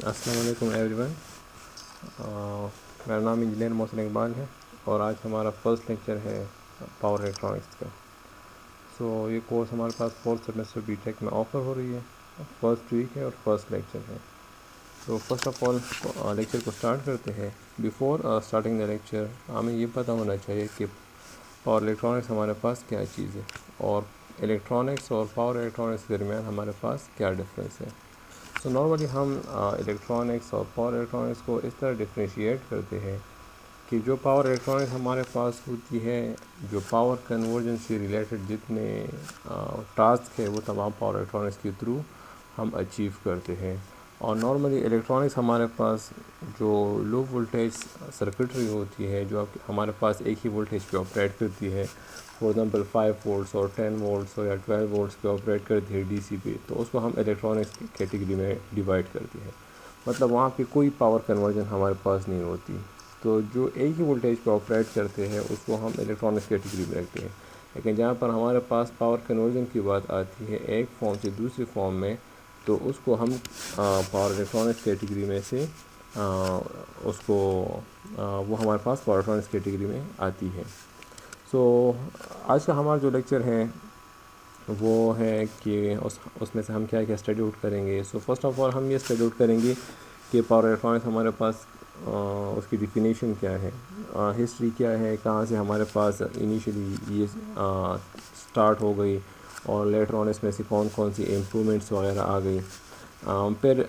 अस्सलाम वालेकुम एवरीवन। मेरा नाम इंजीनियर मोहसिन इकबाल है और आज हमारा फर्स्ट लेक्चर है पावर इलेक्ट्रॉनिक्स का। ये कोर्स हमारे पास फोर्थ सेमेस्टर बीटेक में ऑफ़र हो रही है। फर्स्ट वीक है और फर्स्ट लेक्चर है। तो फर्स्ट ऑफ ऑल लेक्चर को स्टार्ट करते हैं। बिफोर स्टार्टिंग द लेक्चर हमें ये पता होना चाहिए कि पावर इलेक्ट्रॉनिक्स हमारे पास क्या चीज़ है और इलेक्ट्रॉनिक्स और पावर इलेक्ट्रॉनिक्स के दरमियान हमारे पास क्या डिफरेंस है। नॉर्मली हम इलेक्ट्रॉनिक्स और पावर इलेक्ट्रॉनिक्स को इस तरह डिफ्रेंशिएट करते हैं कि जो पावर इलेक्ट्रॉनिक्स हमारे पास होती है, जो पावर कन्वर्जन से रिलेटेड जितने टास्क है वो तमाम पावर इलेक्ट्रॉनिक्स के थ्रू हम अचीव करते हैं। और नॉर्मली इलेक्ट्रॉनिक्स हमारे पास जो लो वोल्टेज सर्किटरी होती है, जो हमारे पास एक ही वोल्टेज पे ऑपरेट करती है, फॉर एग्ज़ाम्पल 5 वोल्ट्स और 10 वोल्ट्स या 12 वोल्ट्स पे ऑपरेट करती है डीसी पे, तो उसको हम इलेक्ट्रॉनिक्स कैटेगरी में डिवाइड करते हैं। मतलब वहाँ पे कोई पावर कन्वर्जन हमारे पास नहीं होती। तो जो एक ही वोल्टेज पे ऑपरेट करते हैं उसको हम इलेक्ट्रॉनिक्स कैटेगरी में रखते हैं। लेकिन जहाँ पर हमारे पास पावर कन्वर्जन की बात आती है एक फॉर्म से दूसरे फॉर्म में, तो उसको हम पावर इलेक्ट्रॉनिक्स कैटेगरी में से उसको वो हमारे पास पावर इलेक्ट्रॉनिक्स कैटेगरी में आती है। आज का हमारा जो लेक्चर है वो है कि उसमें से हम क्या क्या स्टडी आउट करेंगे। फर्स्ट ऑफ ऑल हम ये स्टडी आउट करेंगे कि पावर इलेक्ट्रॉनिक्स हमारे पास उसकी डिफिनीशन क्या है, हिस्ट्री क्या है, कहाँ से हमारे पास इनिशियली ये स्टार्ट हो गई और लेटर ऑन इसमें से कौन कौन सी इम्प्रूवमेंट्स वगैरह आ गई। फिर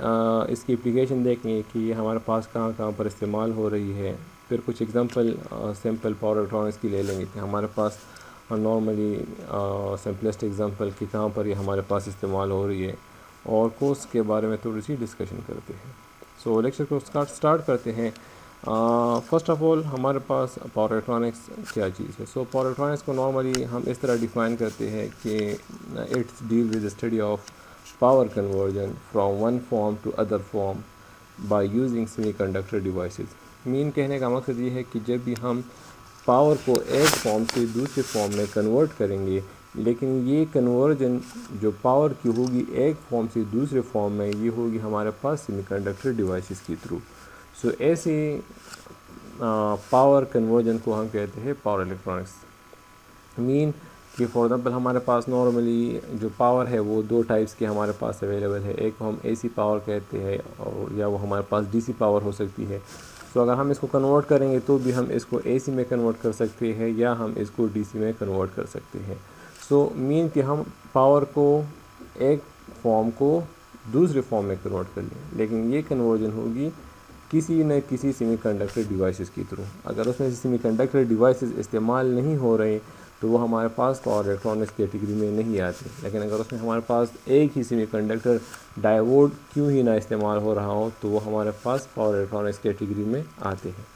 इसकी एप्लीकेशन देखेंगे कि ये हमारे पास कहाँ कहाँ पर इस्तेमाल हो रही है। फिर कुछ एग्जांपल सिंपल पावर इलेक्ट्रॉनिक्स की ले लेंगे कि हमारे पास नॉर्मली सिंपलेस्ट एग्जांपल कि कहाँ पर ये हमारे पास इस्तेमाल हो रही है, और कोर्स के बारे में थोड़ी सी डिस्कशन करते हैं। लेक्चर को स्टार्ट करते हैं। फर्स्ट ऑफ ऑल हमारे पास पावर इलेक्ट्रॉनिक्स क्या चीज़ है। पावर इलेक्ट्रॉनिक्स को नॉर्मली हम इस तरह डिफ़ाइन करते हैं कि it's deal with the study of power conversion from one form to other form by using semiconductor devices. Mean कहने का मकसद ये है कि जब भी हम पावर को एक फॉर्म से दूसरे फॉर्म में कन्वर्ट करेंगे, लेकिन ये कन्वर्जन जो पावर की होगी एक फॉर्म से दूसरे फॉर्म में, ये होगी हमारे पास सेमीकंडक्टर डिवाइसेस के थ्रू। ऐसे पावर कन्वर्जन को हम कहते हैं पावर इलेक्ट्रॉनिक्स। मीन कि फॉर एग्ज़ाम्पल हमारे पास नॉर्मली जो पावर है वो दो टाइप्स की हमारे पास अवेलेबल है। एक हम एसी पावर कहते हैं और या वो हमारे पास डीसी पावर हो सकती है। अगर हम इसको कन्वर्ट करेंगे तो भी हम इसको एसी में कन्वर्ट कर सकते हैं या हम इसको डीसी में कन्वर्ट कर सकते हैं। मीन कि हम पावर को एक फॉर्म को दूसरे फॉर्म में कन्वर्ट कर लें, लेकिन ये कन्वर्जन होगी किसी न किसी सेमीकंडक्टर डिवाइसेस के थ्रू। अगर उसमें सेमीकंडक्टर डिवाइसेस इस्तेमाल नहीं हो रहे तो वो हमारे पास पावर इलेक्ट्रॉनिक्स कैटेगरी में नहीं आते। लेकिन अगर उसमें हमारे पास एक ही सेमीकंडक्टर डायोड क्यों ही ना इस्तेमाल हो रहा हो तो वो हमारे पास पावर इलेक्ट्रॉनिक्स कैटेगरी में आते हैं।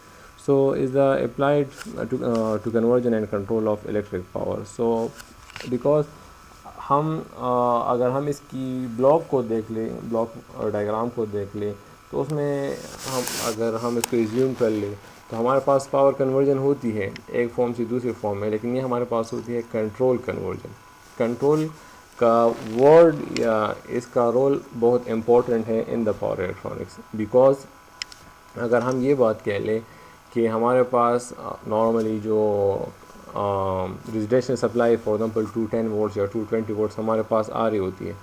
Is the applied to conversion and control of electric power. Because हम अगर हम इसकी ब्लॉक को देख लें, ब्लॉक डायग्राम को देख लें, तो उसमें अगर हम इसको रिज्यूम कर लें तो हमारे पास पावर कन्वर्जन होती है एक फॉर्म से दूसरे फॉर्म में, लेकिन ये हमारे पास होती है कंट्रोल कन्वर्जन। कंट्रोल का वर्ड या इसका रोल बहुत इम्पोर्टेंट है in the power electronics. Because अगर हम ये बात कह लें कि हमारे पास नॉर्मली जो residential supply for example 210 volts या 220 वोल्ट्स हमारे पास आ रही होती है,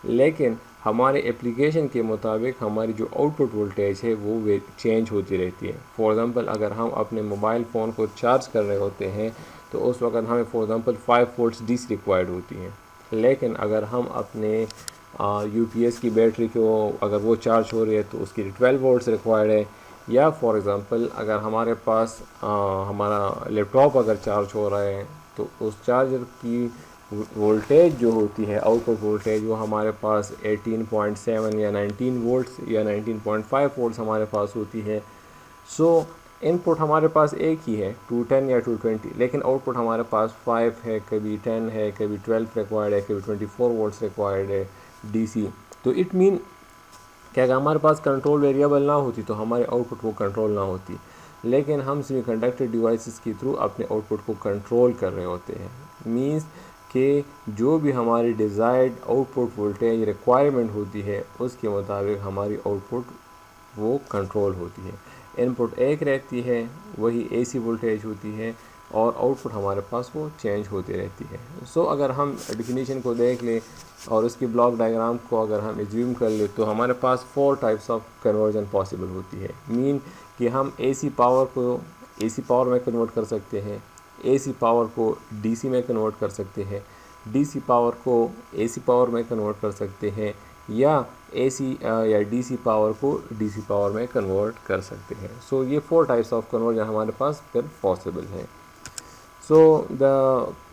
लेकिन हमारे एप्लीकेशन के मुताबिक हमारी जो आउटपुट वोल्टेज है वो चेंज होती रहती है। फॉर एग्ज़ाम्पल अगर हम अपने मोबाइल फ़ोन को चार्ज कर रहे होते हैं तो उस वक्त हमें for example 5 volts DC required होती हैं। लेकिन अगर हम अपने यूपीएस की बैटरी को अगर वो चार्ज हो रही है तो उसके लिए 12 वोल्ट्स रिक्वायर्ड है। या फॉर एग्ज़ाम्पल अगर हमारे पास हमारा लैपटॉप अगर चार्ज हो रहा है तो उस चार्जर की वोल्टेज जो होती है, आउटपुट वोल्टेज, वो हमारे पास 18.7 या 19 वोल्ट्स या 19.5 वोल्ट्स हमारे पास होती है। इनपुट हमारे पास एक ही है 210 या 220, लेकिन आउटपुट हमारे पास 5 है, कभी 10 है, कभी 12 रिक्वायर्ड है, कभी 24 वोल्ट्स रिक्वायर्ड है डीसी। तो इट मीन कि अगर हमारे पास कंट्रोल वेरिएबल ना होती तो हमारे आउटपुट को कंट्रोल ना होती, लेकिन हम सेमीकंडक्टर डिवाइसेस के थ्रू अपने आउटपुट को कंट्रोल कर रहे होते हैं। मींस कि जो भी हमारी डिज़ायर्ड आउटपुट वोल्टेज रिक्वायरमेंट होती है उसके मुताबिक हमारी आउटपुट वो कंट्रोल होती है। इनपुट एक रहती है, वही AC वोल्टेज होती है, और आउटपुट हमारे पास वो चेंज होती रहती है। सो अगर हम डिफिनीशन को देख लें और उसकी ब्लॉक डायग्राम को अगर हम एज्यूम कर ले, तो हमारे पास 4 टाइप्स ऑफ कन्वर्जन पॉसिबल होती है। मीन कि हम AC पावर को AC पावर में कन्वर्ट कर सकते हैं, AC पावर को DC में कन्वर्ट कर सकते हैं, DC पावर को AC पावर में कन्वर्ट कर सकते हैं, या AC या DC पावर को DC पावर में कन्वर्ट कर सकते हैं। सो ये 4 टाइप्स ऑफ कन्वर्जन हमारे पास फिर पॉसिबल है। सो द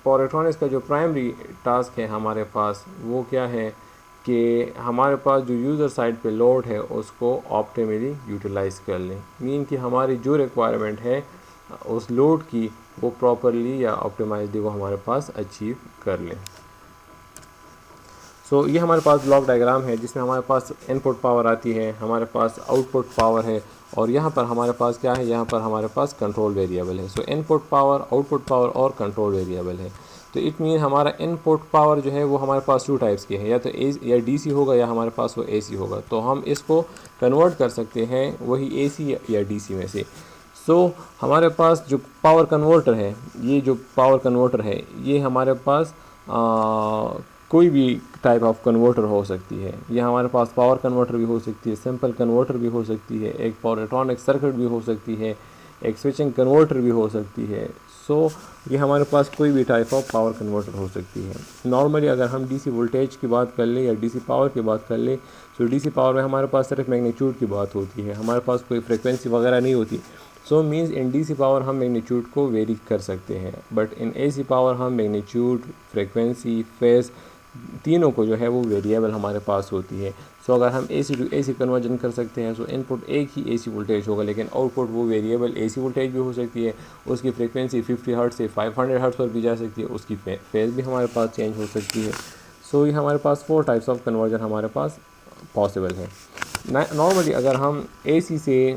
पावर इलेक्ट्रॉनिक्स का जो प्राइमरी टास्क है हमारे पास वो क्या है कि हमारे पास जो यूज़र साइड पे लोड है उसको ऑप्टिमली यूटिलाइज़ कर लें। मीन कि हमारी जो रिक्वायरमेंट है उस लोड की वो प्रॉपरली या ऑप्टिमाइजली वो हमारे पास अचीव कर लें। सो ये हमारे पास ब्लॉक डायग्राम है जिसमें हमारे पास इनपुट पावर आती है, हमारे पास आउटपुट पावर है, और यहाँ पर हमारे पास क्या है, यहाँ पर हमारे पास कंट्रोल वेरिएबल है। सो इनपुट पावर, आउटपुट पावर और कंट्रोल वेरिएबल है। तो इट मीन हमारा इनपुट पावर जो है वो हमारे पास 2 टाइप्स की है, या तो या DC होगा या हमारे पास वो AC होगा। तो हम इसको कन्वर्ट कर सकते हैं वही AC या DC में से। सो हमारे पास जो पावर कन्वर्टर है, ये जो पावर कन्वर्टर है ये हमारे पास कोई भी टाइप ऑफ कन्वर्टर हो सकती है। ये हमारे पास पावर कन्वर्टर भी हो सकती है, सिंपल कन्वर्टर भी हो सकती है, एक पावर इलेक्ट्रॉनिक सर्किट भी हो सकती है, एक स्विचिंग कन्वर्टर भी हो सकती है। सो ये हमारे पास कोई भी टाइप ऑफ पावर कन्वर्टर हो सकती है। नॉर्मली अगर हम DC वोल्टेज की बात कर ले या DC पावर की बात कर ले, तो DC पावर में हमारे पास सिर्फ मैग्नीट्यूड की बात होती है, हमारे पास कोई फ्रिक्वेंसी वगैरह नहीं होती। So means in DC power हम मैग्नीट्यूड को वेरी कर सकते हैं, बट इन AC पावर हम मैग्नीट्यूड, फ्रिक्वेंसी, फेज तीनों को जो है वो वेरिएबल हमारे पास होती है। सो अगर हम AC टू AC कन्वर्जन कर सकते हैं, सो इनपुट एक ही AC वोल्टेज होगा, लेकिन आउटपुट वो वेरिएबल AC वोल्टेज भी हो सकती है, उसकी फ्रीक्वेंसी 50 हर्ट्ज से 500 हर्ट्ज पर भी जा सकती है, उसकी फेज भी हमारे पास चेंज हो सकती है। सो ये हमारे पास 4 टाइप्स ऑफ कन्वर्जन हमारे पास पॉसिबल है। नॉर्मली अगर हम AC से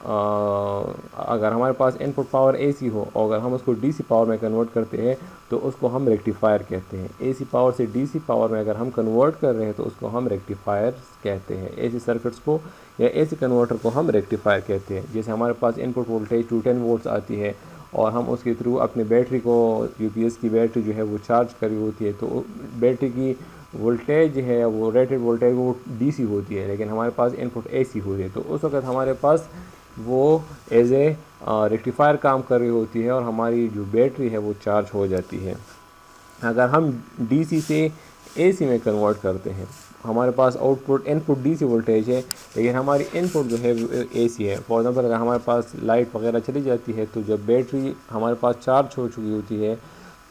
अगर हमारे पास इनपुट पावर AC हो और अगर हम उसको DC पावर में कन्वर्ट करते हैं तो उसको हम रेक्टिफायर कहते हैं। AC पावर से DC पावर में अगर हम कन्वर्ट कर रहे हैं तो उसको हम रेक्टिफायर कहते हैं। AC सर्किट्स को या AC कन्वर्टर को हम रेक्टिफायर कहते हैं। जैसे हमारे पास इनपुट वोल्टेज 210 वोल्ट्स आती है और हम उसके थ्रू अपनी बैटरी को, UPS की बैटरी जो है वो चार्ज करी होती है, तो बैटरी की वोल्टेज है वो रेटेड वोल्टेज वो DC होती है, लेकिन हमारे पास इनपुट AC होती है, तो उस वक्त हमारे पास वो एज ए रेक्टिफायर काम कर रही होती है और हमारी जो बैटरी है वो चार्ज हो जाती है। अगर हम DC से AC में कन्वर्ट करते हैं, हमारे पास आउटपुट इनपुट DC वोल्टेज है लेकिन हमारी इनपुट जो है AC है। फॉर एग्जांपल अगर हमारे पास लाइट वगैरह चली जाती है तो जब बैटरी हमारे पास चार्ज हो चुकी होती है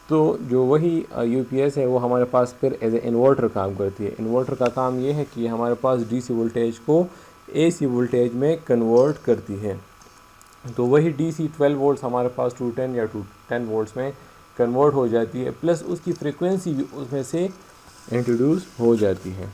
तो जो वही UPS है वो हमारे पास फिर एज ए इन्वर्टर काम करती है। इन्वर्टर का काम ये है कि हमारे पास DC वोल्टेज को AC वोल्टेज में कन्वर्ट करती है। तो वही DC 12 वोल्ट्स हमारे पास 210 या 210 वोल्ट्स में कन्वर्ट हो जाती है, प्लस उसकी फ्रीक्वेंसी भी उसमें से इंट्रोड्यूस हो जाती है।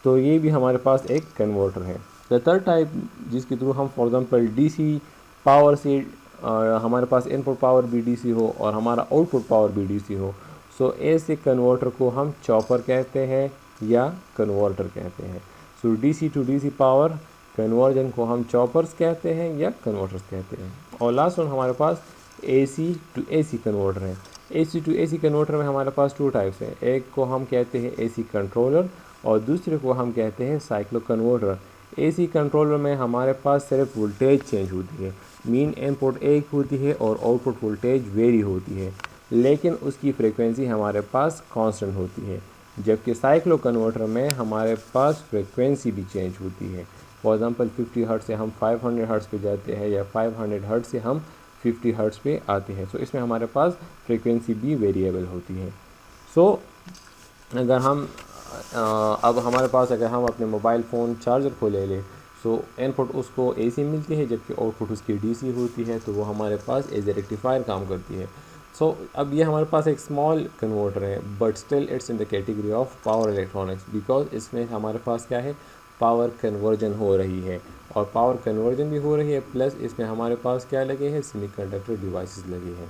तो ये भी हमारे पास एक कन्वर्टर है। द थर्ड टाइप जिसके थ्रू हम फॉर एग्जांपल DC पावर से हमारे पास इनपुट पावर भी DC हो और हमारा आउटपुट पावर भी DC हो, सो ऐसे कन्वर्टर को हम चॉपर कहते हैं या कन्वर्टर कहते हैं। So DC to DC power conversion को हम चॉपर्स कहते हैं या कन्वर्टर्स कहते हैं। और लास्ट वन हमारे पास AC टू AC कन्वर्टर है। AC टू AC कन्वर्टर में हमारे पास 2 टाइप्स हैं, एक को हम कहते हैं AC कंट्रोलर और दूसरे को हम कहते हैं साइक्लो कन्वर्टर। AC कंट्रोलर में हमारे पास सिर्फ वोल्टेज चेंज होती है, मीन इनपुट एक होती है और आउटपुट वोल्टेज वेरी होती है, लेकिन उसकी फ्रीक्वेंसी हमारे पास कांस्टेंट होती है। जबकि साइक्लो कन्वर्टर में हमारे पास फ्रीक्वेंसी भी चेंज होती है। फॉर एग्जांपल 50 हर्ट्ज से हम 500 हर्ट्ज पे जाते हैं या 500 हर्ट्ज से हम 50 हर्ट्ज पे आते हैं। सो इसमें हमारे पास फ्रीक्वेंसी भी वेरिएबल होती है। सो अगर हम अब हमारे पास अगर हम अपने मोबाइल फ़ोन चार्जर को ले लें, सो इनपुट उसको AC मिलती है जबकि आउटपुट उसकी DC होती है, तो वो हमारे पास एज ए रेक्टिफायर काम करती है। सो अब ये हमारे पास एक स्मॉल कन्वर्टर है, but still it's in the category of power electronics, because इसमें हमारे पास क्या है, पावर कन्वर्जन हो रही है और पावर कन्वर्जन भी हो रही है, प्लस इसमें हमारे पास क्या लगे हैं, सेमीकंडक्टर डिवाइसेस लगे हैं।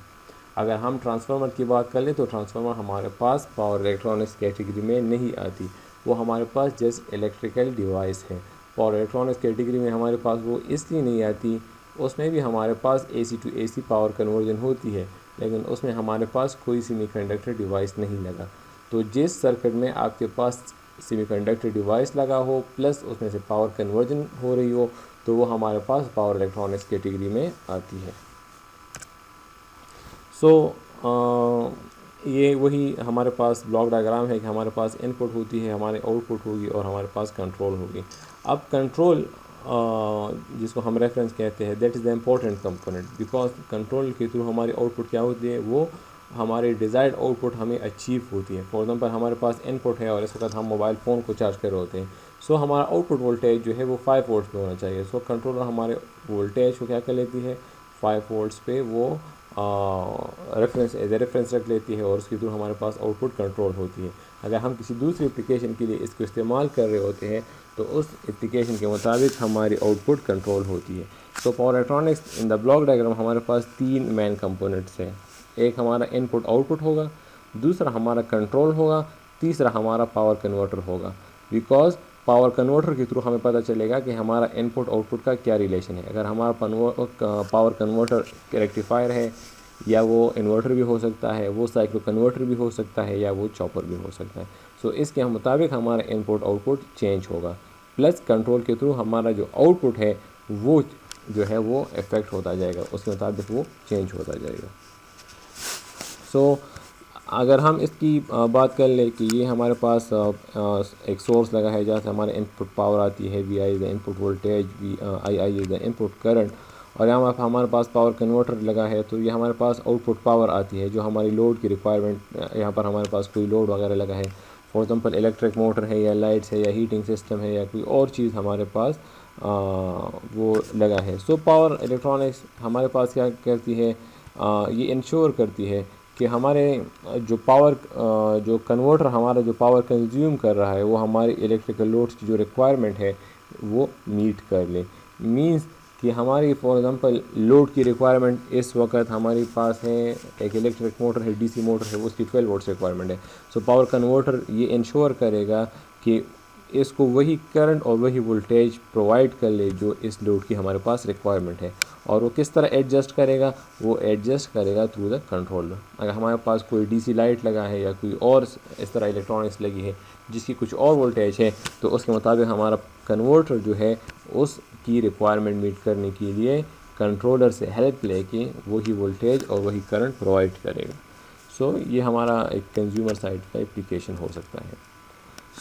अगर हम ट्रांसफार्मर की बात कर लें तो ट्रांसफार्मर हमारे पास पावर इलेक्ट्रॉनिक्स कैटेगरी में नहीं आती, वो हमारे पास जस्ट इलेक्ट्रिकल डिवाइस है। पावर इलेक्ट्रॉनिक्स कैटेगरी में हमारे पास वो इसलिए नहीं आती, उसमें भी हमारे पास AC to AC power conversion होती है, लेकिन उसमें हमारे पास कोई सेमीकंडक्टर डिवाइस नहीं लगा। तो जिस सर्किट में आपके पास सेमीकंडक्टर डिवाइस लगा हो प्लस उसमें से पावर कन्वर्जन हो रही हो, तो वो हमारे पास पावर इलेक्ट्रॉनिक्स कैटेगरी में आती है। ये वही हमारे पास ब्लॉक डायग्राम है कि हमारे पास इनपुट होती है, हमारे आउटपुट होगी और हमारे पास कंट्रोल होगी। अब कंट्रोल जिसको हम रेफरेंस कहते हैं, that is the important component, because control के थ्रू हमारी आउटपुट क्या होती है, वो हमारे डिज़ायर्ड आउटपुट हमें अचीव होती है। फॉर एग्जांपल हमारे पास इनपुट है और इस वक्त हम मोबाइल फ़ोन को चार्ज कर रहे होते हैं, सो हमारा आउटपुट वोल्टेज जो है वो 5 वोल्ट्स पे होना चाहिए। सो कंट्रोलर हमारे वोल्टेज को क्या कर लेती है, 5 वोल्ट्स पे वो रेफरेंस एज ए रेफरेंस रख लेती है और उसके थ्रू हमारे पास आउटपुट कंट्रोल होती है। अगर हम किसी दूसरी एप्लीकेशन के लिए इसको इस्तेमाल कर रहे होते हैं तो उस एप्लीकेशन के मुताबिक हमारी आउटपुट कंट्रोल होती है। तो power electronics in the block diagram हमारे पास 3 मेन कंपोनेंट्स हैं। एक हमारा इनपुट आउटपुट होगा, दूसरा हमारा कंट्रोल होगा, तीसरा हमारा पावर कन्वर्टर होगा। बिकॉज पावर कन्वर्टर के थ्रू हमें पता चलेगा कि हमारा इनपुट आउटपुट का क्या रिलेशन है। अगर हमारा पावर कन्वर्टर रेक्टिफायर है, या वो इन्वर्टर भी हो सकता है, वो साइक्लो कन्वर्टर भी हो सकता है, या वो चॉपर भी हो सकता है। सो इसके मुताबिक हमारा इनपुट आउटपुट चेंज होगा। प्लस कंट्रोल के थ्रू हमारा जो आउटपुट है वो जो है वो इफेक्ट होता जाएगा, उसके मुताबिक वो चेंज होता जाएगा। सो अगर हम इसकी बात कर ले कि ये हमारे पास एक सोर्स लगा है जहाँ से हमारे इनपुट पावर आती है, VI is the input voltage, II is the input current, और यहाँ हमारे पास पावर कन्वर्टर लगा है, तो ये हमारे पास आउटपुट पावर आती है जो हमारी लोड की रिक्वायरमेंट। यहाँ पर हमारे पास कोई लोड वगैरह लगा है, फॉर एग्जांपल इलेक्ट्रिक मोटर है, या लाइट्स है, या हीटिंग सिस्टम है, या कोई और चीज़ हमारे पास वो लगा है। सो पावर इलेक्ट्रॉनिक्स हमारे पास क्या करती है, ये इंश्योर करती है कि हमारे जो कन्वर्टर हमारा जो पावर कंज्यूम कर रहा है वो हमारी इलेक्ट्रिकल लोड्स की जो रिक्वायरमेंट है वो मीट कर ले। मींस कि हमारी फॉर एग्जांपल लोड की रिक्वायरमेंट इस वक्त हमारे पास है, एक इलेक्ट्रिक मोटर है, DC मोटर है, उसकी 12 वोल्ट्स रिक्वायरमेंट है। सो पावर कन्वर्टर ये इंश्योर करेगा कि इसको वही करंट और वही वोल्टेज प्रोवाइड कर ले जो इस लोड की हमारे पास रिक्वायरमेंट है। और वो किस तरह एडजस्ट करेगा, वो एडजस्ट करेगा थ्रू द कंट्रोलर। अगर हमारे पास कोई DC लाइट लगा है या कोई और इस तरह इलेक्ट्रॉनिक्स लगी है जिसकी कुछ और वोल्टेज है, तो उसके मुताबिक हमारा कन्वर्टर जो है उसकी रिक्वायरमेंट मीट करने के लिए कंट्रोलर से हेल्प लेके वही वोल्टेज और वही करंट प्रोवाइड करेगा। सो ये हमारा एक कंज्यूमर साइड का एप्लीकेशन हो सकता है।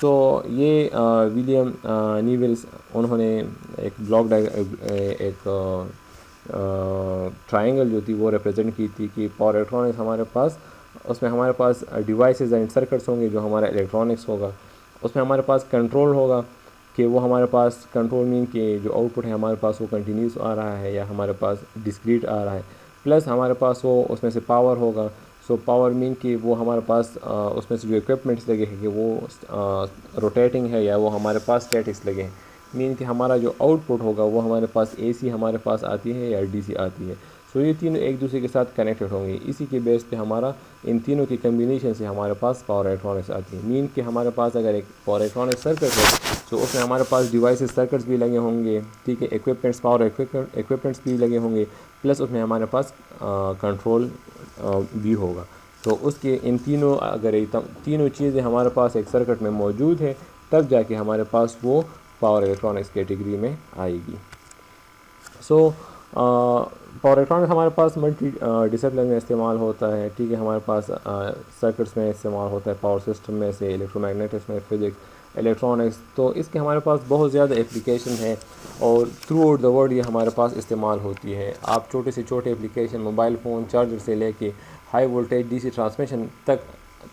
सो ये विलियम नीवेल्स उन्होंने एक एक ट्रायंगल जो थी वो रिप्रेजेंट की थी कि पावर इलेक्ट्रॉनिक्स हमारे पास, उसमें हमारे पास डिवाइसेस एंड सर्किट्स होंगे जो हमारा इलेक्ट्रॉनिक्स होगा, उसमें हमारे पास कंट्रोल होगा कि वो हमारे पास कंट्रोल मीन कि जो आउटपुट है हमारे पास वो कंटिन्यूस आ रहा है या हमारे पास डिस्क्रीट आ रहा है, प्लस हमारे पास वो उसमें से पावर होगा। सो पावर मीन कि वो हमारे पास उसमें से जो इक्विपमेंट्स लगे हैं कि वो रोटेटिंग है या वो हमारे पास स्टैटिक्स लगे हैं। मीन कि हमारा जो आउटपुट होगा वो हमारे पास AC हमारे पास आती है या DC आती है। सो ये तीनों एक दूसरे के साथ कनेक्टेड होंगे, इसी के बेस पे हमारा इन तीनों की कम्बिनेशन से हमारे पास पावर इलेक्ट्रॉनिक्स आती है। मीन कि हमारे पास अगर एक पावर इलेक्ट्रॉनिक सर्किट है तो उसमें हमारे पास डिवाइसेस सर्किट्स भी लगे होंगे, ठीक है, इक्विपमेंट्स पावर इक्विपमेंट्स भी लगे होंगे, प्लस उसमें हमारे पास कंट्रोल भी होगा। तो उसके इन तीनों अगर तीनों चीज़ें हमारे पास एक सर्किट में मौजूद है तब जाके हमारे पास वो पावर इलेक्ट्रॉनिक्स कैटेगरी में आएगी। सो पावर इलेक्ट्रॉनिक्स हमारे पास मल्टी डिसिप्लिन में इस्तेमाल होता है, ठीक है, हमारे पास सर्किट्स में इस्तेमाल होता है, पावर सिस्टम में से इलेक्ट्रोमैग्नेटिक्स में, फिजिक्स, इलेक्ट्रॉनिक्स, तो इसके हमारे पास बहुत ज़्यादा एप्लीकेशन है और थ्रू आउट द वर्ल्ड ये हमारे पास इस्तेमाल होती है। आप छोटे से छोटे एप्लीकेशन, मोबाइल फ़ोन चार्जर से लेके हाई वोल्टेज DC ट्रांसमिशन तक,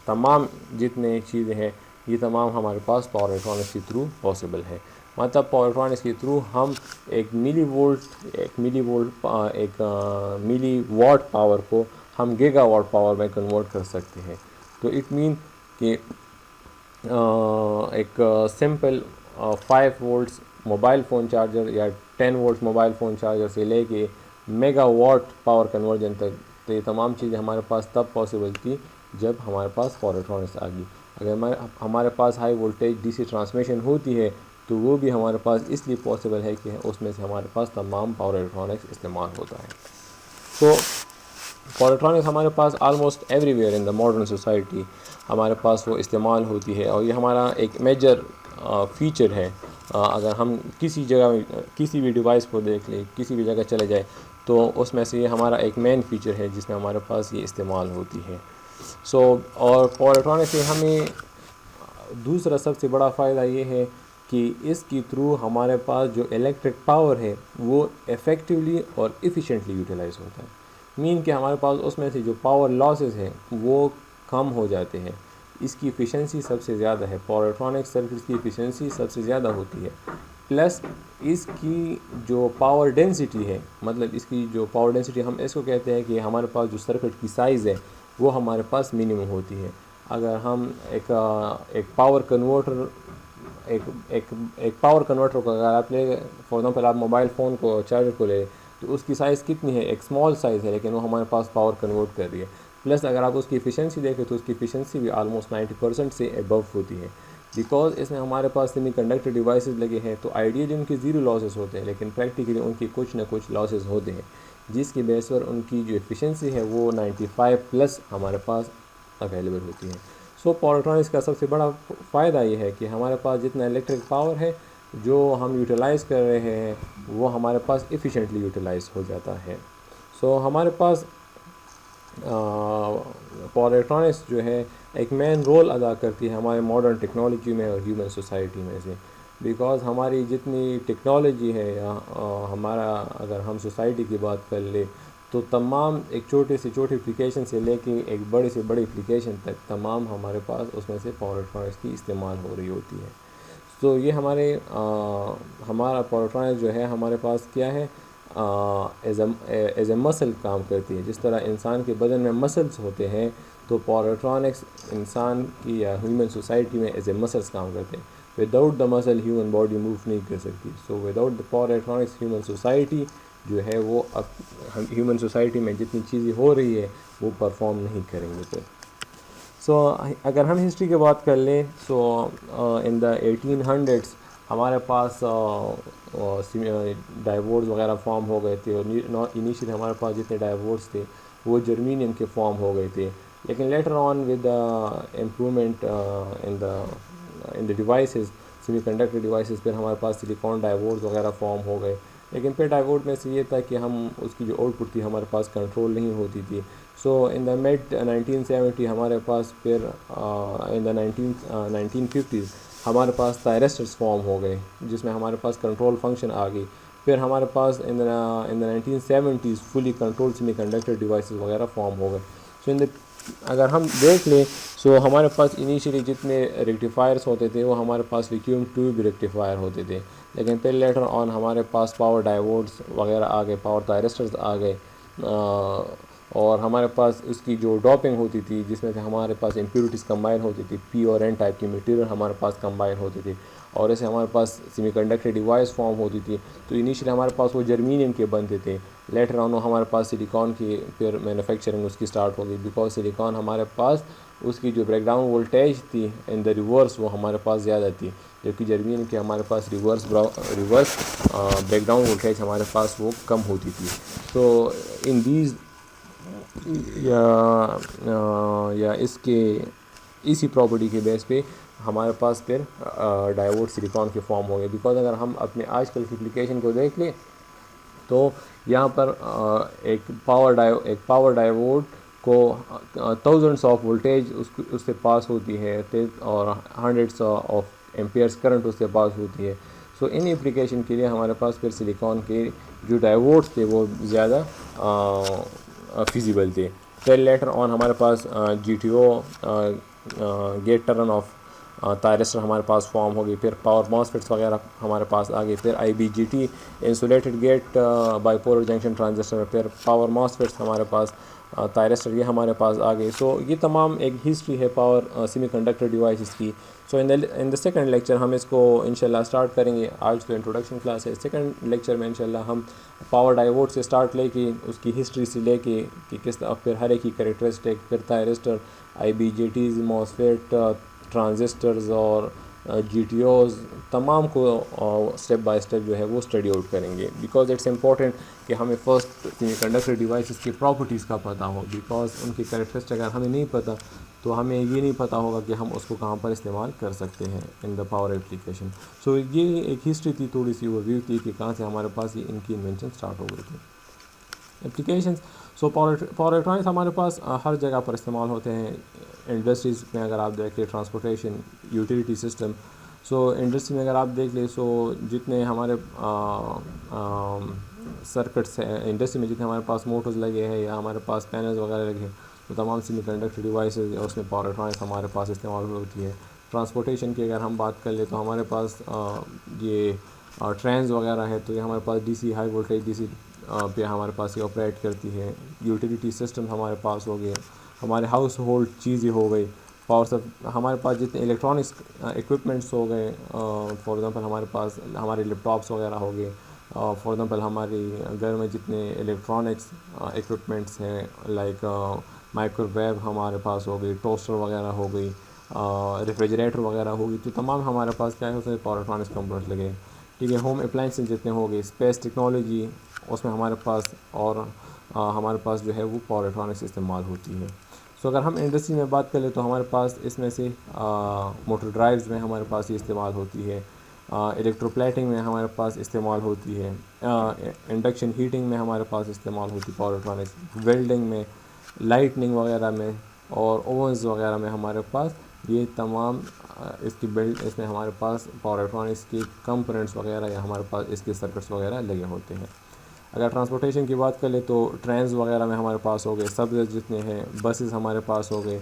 तमाम जितने चीज़ें हैं ये तमाम हमारे पास पावर इलेक्ट्रॉनिक्स के थ्रू पॉसिबल है। मतलब पावर इलेक्ट्रॉनिक्स के थ्रू हम एक मिली वाट पावर को हम गीगावाट पावर में कन्वर्ट कर सकते हैं। तो इट मीन कि एक simple 5 volts mobile phone charger या 10 वोल्ट्स मोबाइल फ़ोन चार्जर से लेके मेगावाट पावर कन्वर्जन तक, तो ये तमाम चीज़ें हमारे पास तब पॉसिबल थी जब हमारे पास पावर इलेक्ट्रॉनिक्स आ गई। अगर हमारे पास हाई वोल्टेज DC ट्रांसमिशन होती है तो वो भी हमारे पास इसलिए पॉसिबल है कि उसमें से हमारे पास तमाम पावर इलेक्ट्रॉनिक्स इस्तेमाल होता है। तो पावर इलेक्ट्रॉनिक्स हमारे पास almost everywhere in the modern society हमारे पास वो इस्तेमाल होती है, और ये हमारा एक मेजर फीचर है। अगर हम किसी जगह किसी भी डिवाइस को देख लें, किसी भी जगह चले जाए, तो उसमें से ये हमारा एक मेन फीचर है जिसमें हमारे पास ये इस्तेमाल होती है। और पावर इलेक्ट्रॉनिक्स से हमें दूसरा सबसे बड़ा फ़ायदा ये है कि इसके थ्रू हमारे पास जो इलेक्ट्रिक पावर है वो इफ़ेक्टिवली और इफ़िशेंटली यूटिलाइज़ होता है। मीन कि हमारे पास उसमें से जो पावर लॉसेस हैं वो कम हो जाते हैं, इसकी एफिशिएंसी सबसे ज़्यादा है, पावर इलेक्ट्रॉनिक सर्किट्स की एफिशिएंसी सबसे ज़्यादा होती है। प्लस इसकी जो पावर डेंसिटी है, मतलब इसकी जो पावर डेंसिटी हम इसको कहते हैं कि हमारे पास जो सर्किट की साइज़ है वो हमारे पास मिनिमम होती है। अगर हम एक पावर कन्वर्टर एक पावर कन्वर्टर को अगर आप ले, फॉर एग्जाम्पल आप मोबाइल फ़ोन को चार्जर को ले, तो उसकी साइज़ कितनी है, एक स्मॉल साइज़ है, लेकिन वो हमारे पास पावर कन्वर्ट कर रही है। प्लस अगर आप उसकी एफिशिएंसी देखें तो उसकी एफिशिएंसी भी आलमोस्ट 90% से अबव होती है, बिकॉज इसमें हमारे पास सेमीकंडक्टर डिवाइसेस लगे हैं। तो आइडियली उनके ज़ीरो लॉसेस होते हैं, लेकिन प्रैक्टिकली उनकी कुछ ना कुछ लॉसेस होते हैं, जिसकी बेस पर उनकी जो एफिशिएंसी है वो 95+ हमारे पास अवेलेबल होती है। सो पावर इलेक्ट्रॉनिक्स का सबसे बड़ा फ़ायदा ये है कि हमारे पास जितना इलेक्ट्रिक पावर है जो हम यूटिलाइज़ कर रहे हैं वो हमारे पास एफिशिएंटली यूटिलाइज़ हो जाता है। सो हमारे पास पावर इलेक्ट्रॉनिक्स जो है एक मेन रोल अदा करती है हमारे मॉडर्न टेक्नोलॉजी में और ह्यूमन सोसाइटी में से, बिकॉज़ हमारी जितनी टेक्नोलॉजी है या हमारा अगर हम सोसाइटी की बात कर ले, तो तमाम एक छोटे से छोटे एप्लीकेशन से लेके एक बड़े से बड़े एप्लीकेशन तक तमाम हमारे पास उसमें से पावर इलेक्ट्रॉनिक्स की इस्तेमाल हो रही होती है। तो ये हमारा पावर इलेक्ट्रॉनिक्स जो है हमारे पास क्या है, एज ए मसल काम करती है। जिस तरह इंसान के बदन में मसल्स होते हैं, तो पावर इलेक्ट्रॉनिक्स इंसान की या ह्यूमन सोसाइटी में एज ए मसल्स काम करते हैं। Without the muscle human body move नहीं कर सकती। So without the power electronics human society जो है वो अब ह्यूमन सोसाइटी में जितनी चीज़ें हो रही है वो परफॉर्म नहीं करेंगे। फिर अगर हम हिस्ट्री की बात कर लें, इन द 1800s हमारे पास डाइवोर्स वगैरह फॉर्म हो गए थे, और इनिशियली हमारे पास जितने डाइवोर्स थे वो जर्मेनियम के फॉर्म हो गए थे। लेकिन later on with the improvement in the devices, semiconductor devices, फिर हमारे पास सिलिकॉन डाइवोर्स वगैरह फॉर्म हो गए। लेकिन फिर डाइवोर्स में से ये था कि हम उसकी जो आउटपुट थी हमारे पास कंट्रोल नहीं होती थी। सो इन द मिड 1970 हमारे पास फिर इन द 1950s हमारे पास थायरिस्टर्स फॉर्म हो गए, जिसमें हमारे पास कंट्रोल फंक्शन आ गई। फिर हमारे पास in the 1970s fully control semiconductor devices वगैरह फॉर्म हो गए। सो अगर हम देख लें, हमारे पास इनिशियली जितने रेक्टिफायर्स होते थे वो हमारे पास वैक्यूम ट्यूब रेक्टिफायर होते थे, लेकिन फिर लेटर ऑन हमारे पास पावर डायोड्स वगैरह आ गए, पावर थायरिस्टर्स आ गए, और हमारे पास उसकी जो डॉपिंग होती थी जिसमें से हमारे पास इम्प्योरिटीज़ कंबाइन होती थी, पी और एन टाइप की मटेरियल हमारे पास कंबाइन होती थी, और ऐसे हमारे पास सेमीकंडक्टर डिवाइस फॉर्म होती थी। तो इनिशियली हमारे पास वो जर्मेनियम के बनते थे, लेटर ऑन हमारे पास सिलिकॉन की फिर मैन्युफैक्चरिंग उसकी स्टार्ट हो गई, बिकॉज सिलिकॉन हमारे पास उसकी जो ब्रेकडाउन वोल्टेज थी इन द रिवर्स वो हमारे पास ज़्यादा थी, जबकि जर्मेनियम के हमारे पास रिवर्स ब्रेकडाउन वोल्टेज हमारे पास वो कम होती थी। तो इन दीज या इसके इसी प्रॉपर्टी के बेस पे हमारे पास फिर डायोड सिलिकॉन के फॉर्म हो गए। बिकॉज अगर हम अपने आजकल की एप्लीकेशन को देख लें तो यहाँ पर एक पावर डायोड को थाउजेंड्स ऑफ वोल्टेज उससे पास होती है, और हंड्रेड्स ऑफ एम्पियर्स करंट उससे पास होती है। सो इन एप्लीकेशन के लिए हमारे पास फिर सिलिकॉन के जो डायोड्स थे वो ज़्यादा फिजिबल थे। फिर लेटर ऑन हमारे पास GTO gate turn off thyristor हमारे पास फॉर्म हो गई, फिर पावर मॉसफेट्स वगैरह हमारे पास आ गई, फिर IBGT insulated gate bipolar junction transistor, फिर पावर मॉसफेट्स हमारे पास थायरिस्टर ये हमारे पास आ गई। सो ये तमाम एक हिस्ट्री है पावर सेमीकंडक्टर डिवाइसेस की। सो इन द सेकंड लेक्चर हम इसको इंशाल्लाह स्टार्ट करेंगे। आज तो इंट्रोडक्शन क्लास है, सेकंड लेक्चर में इंशाल्लाह हम पावर डायोड से स्टार्ट लेके उसकी हिस्ट्री से लेके कि किस तरह फिर हर एक की कैरेक्टरिस्टिक, फिर थायरिस्टर, IBGTs, मॉसफेट, ट्रांजिस्टर्स और GTOs तमाम को स्टेप बाय स्टेप जो है वो स्टडी आउट करेंगे, बिकॉज इट्स इम्पॉर्टेंट कि हमें फ़र्स्ट सेमीकंडक्टर डिवाइसेस की प्रॉपर्टीज़ का पता हो, बिकॉज उनकी कैरेक्टरिस्टिक अगर हमें नहीं पता तो हमें ये नहीं पता होगा कि हम उसको कहाँ पर इस्तेमाल कर सकते हैं इन द पावर एप्लीकेशन। सो ये एक हिस्ट्री थी, थोड़ी सी ओवरव्यू थी कि कहाँ से हमारे पास ये इनकी इन्वेंशन स्टार्ट हो गई थी। एप्लीकेशंस, सो पावर इलेक्ट्रॉनिक्स हमारे पास हर जगह पर इस्तेमाल होते हैं। इंडस्ट्रीज़ में अगर आप देख लें, transportation, utility system. So industry में अगर आप देख लें, सो जितने हमारे सर्किट्स हैं इंडस्ट्री में, जितने हमारे पास मोटर्स लगे हैं या हमारे पास पैनल्स वगैरह लगे हैं, तो तमाम सेमीकंडक्टर डिवाइसेस या उसमें पावर इलेक्ट्रॉनिक्स हमारे पास इस्तेमाल होती है। ट्रांसपोर्टेशन की अगर हम बात कर ले तो हमारे पास ये ट्रेन्स वगैरह है, तो ये हमारे पास DC हाई वोल्टेज DC पे हमारे पास ये ऑपरेट करती है। यूटिलिटी सिस्टम हमारे पास हो गए, हमारे हाउस होल्ड चीज़ें हो गई, पावर सब हमारे पास जितने इलेक्ट्रॉनिक्स इक्विपमेंट्स हो गए, फॉर एग्ज़ाम्पल हमारे पास हमारे लैपटॉप्स वगैरह हो गए, फॉर एग्ज़ाम्पल हमारी घर में जितने इलेक्ट्रॉनिक्स इक्विपमेंट्स हैं, लाइक माइक्रोवेव हमारे पास हो गई, टोस्टर वगैरह हो गई, रेफ्रिजरेटर वगैरह होगी, तो तमाम हमारे पास क्या है उसमें पावर इलेक्ट्रॉनिक्स कंपोनेंट्स लगे। ठीक है, होम अप्लाइंसेस जितने हो गए, स्पेस टेक्नोलॉजी उसमें हमारे पास, और हमारे पास जो है वो पावर इलेक्ट्रॉनिक्स इस्तेमाल होती है। सो अगर हम इंडस्ट्री में बात करें तो हमारे पास इसमें से मोटर ड्राइव्स में हमारे पास ये इस्तेमाल होती है, इलेक्ट्रोप्लेटिंग में हमारे पास इस्तेमाल होती है, इंडक्शन हीटिंग में हमारे पास इस्तेमाल होती है पावर इलेक्ट्रॉनिक्स, वेल्डिंग में, लाइटनिंग वगैरह में, और ओवंस वगैरह में हमारे पास ये तमाम इसकी बिल्ड इसमें हमारे पास पावर इलेक्ट्रॉनिक्स के कंपोनेंट्स वगैरह या हमारे पास इसके सर्किट्स वगैरह लगे होते हैं। अगर ट्रांसपोर्टेशन की बात कर ले तो ट्रेन्स वगैरह में हमारे पास हो गए, सब जितने हैं, बसेस हमारे पास हो गए,